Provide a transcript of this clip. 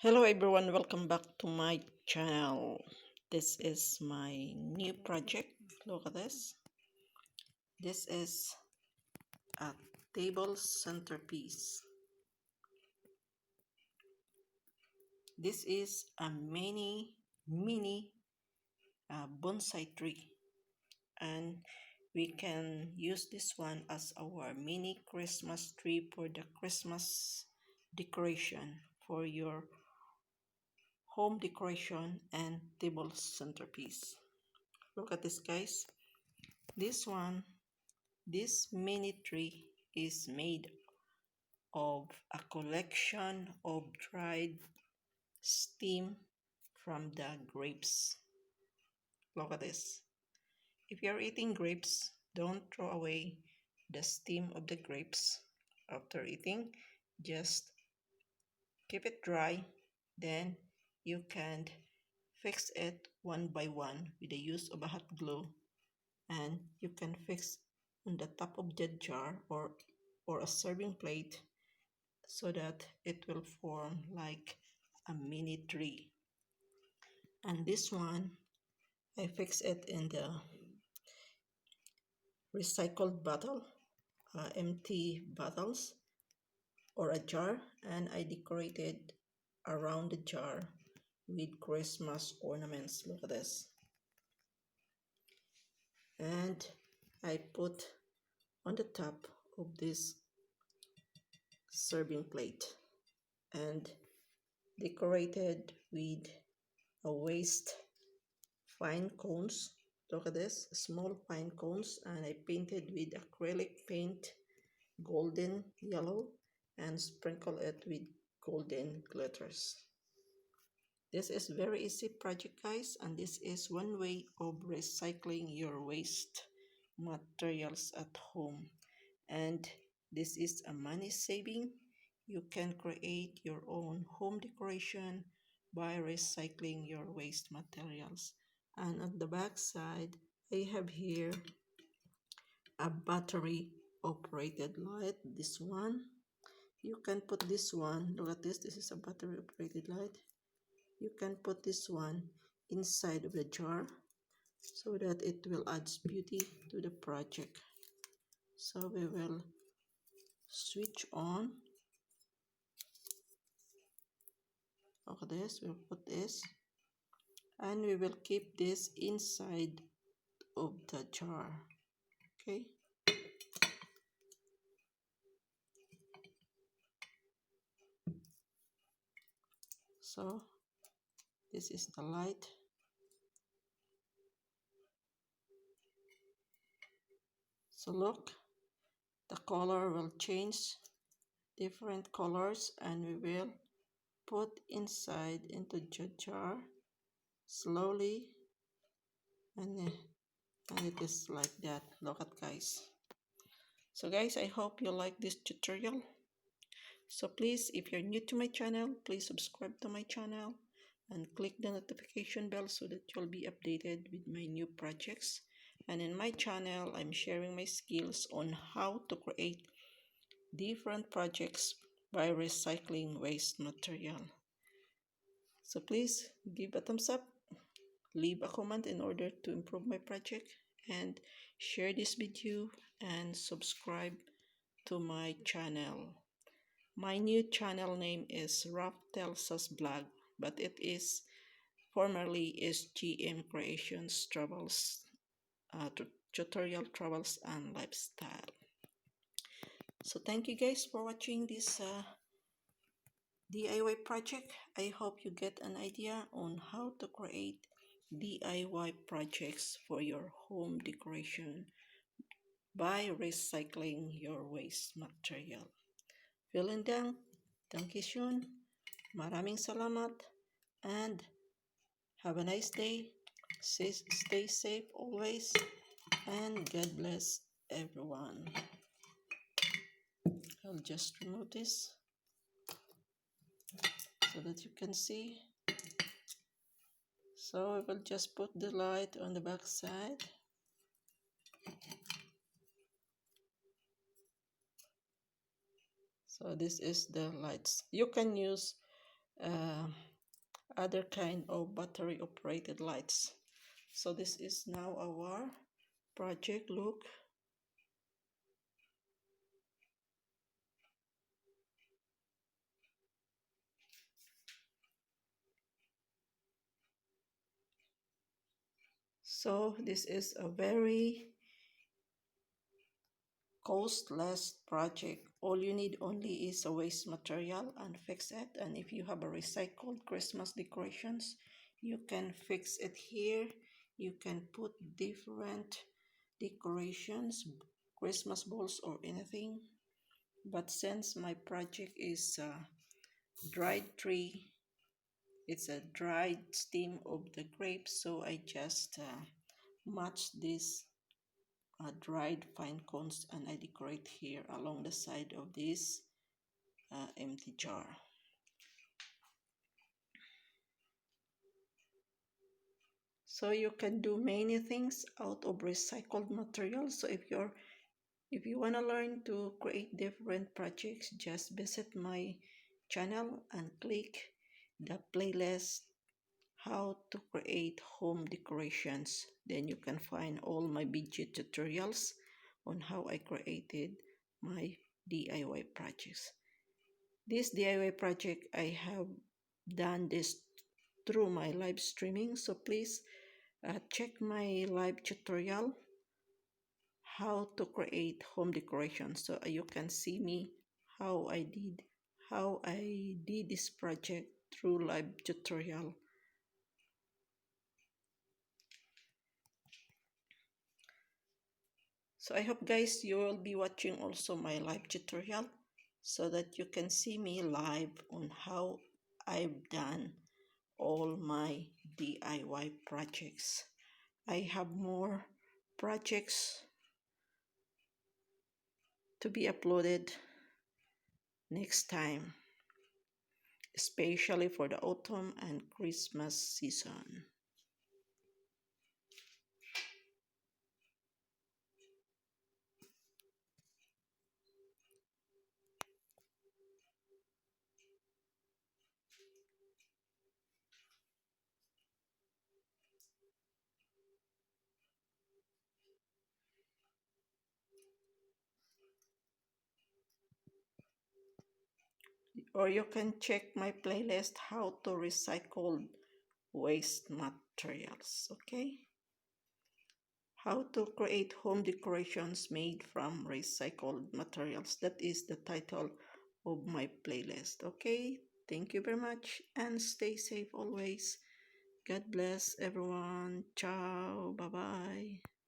Hello everyone, welcome back to my channel. This is my new project. Look at this. This is a table centerpiece. This is a mini bonsai tree, and we can use this one as our mini Christmas tree for the Christmas decoration for your home decoration and table centerpiece. Look at this, guys. This mini tree is made of a collection of dried stem from the grapes. Look at this. If you're eating grapes, don't throw away the stem of the grapes after eating. Just keep it dry. Then you can fix it one by one with the use of a hot glue, and you can fix on the top of the jar or a serving plate so that it will form like a mini tree. And this one, I fix it in the recycled bottle, empty bottles or a jar, and I decorated around the jar with Christmas ornaments. Look at this. And I put on the top of this serving plate and decorated with a waste fine cones. Look at this, small fine cones, and I painted with acrylic paint, golden yellow, and sprinkle it with golden glitters. This is very easy project, guys, and this is one way of recycling your waste materials at home. And this is a money saving. You can create your own home decoration by recycling your waste materials. And on the back side, I have here a battery operated light. This one, you can put this one, look at this, this is a battery operated light. You can put this one inside of the jar so that it will add beauty to the project. So we will switch on. Look at this, we'll put this, and we will keep this inside of the jar. Okay, so this is the light. So look, the color will change, different colors, and we will put inside into the jar slowly, and it is like that. Look at, guys. So guys, I hope you like this tutorial. So please, if you're new to my channel, please subscribe to my channel and click the notification bell so that you'll be updated with my new projects. And in my channel, I'm sharing my skills on how to create different projects by recycling waste material. So please give a thumbs up, leave a comment in order to improve my project, and share this video and subscribe to my channel. My new channel name is RAFTHELSA's blog, but it is formerly S.G.M Creations Travels, Tutorial Travels and Lifestyle. So thank you guys for watching this DIY project. I hope you get an idea on how to create DIY projects for your home decoration by recycling your waste material. Vielen Dank, Dankeschön, maraming salamat, and have a nice day. Stay safe always, and God bless everyone. I'll just remove this so that you can see. So I will just put the light on the back side. So this is the lights. You can use uh, other kind of battery operated lights. So this is now our project. Look, so this is a very costless project. All you need only is a waste material and fix it. And if you have a recycled Christmas decorations, you can fix it here. You can put different decorations, Christmas balls or anything. But since my project is dried tree, it's a dried stem of the grapes, so I just match this dried pine cones and I decorate here along the side of this empty jar. So you can do many things out of recycled materials. So if you want to learn to create different projects, just visit my channel and click the playlist how to create home decorations. Then you can find all my video tutorials on how I created my DIY projects. This DIY project, I have done this through my live streaming, so please check my live tutorial how to create home decorations, so you can see me how I did this project through live tutorial. So I hope guys you will be watching also my live tutorial so that you can see me live on how I've done all my DIY projects. I have more projects to be uploaded next time, especially for the autumn and Christmas season. Or you can check my playlist how to recycle waste materials, okay? How to create home decorations made from recycled materials. That is the title of my playlist, okay? Thank you very much and stay safe always. God bless everyone. Ciao. Bye-bye.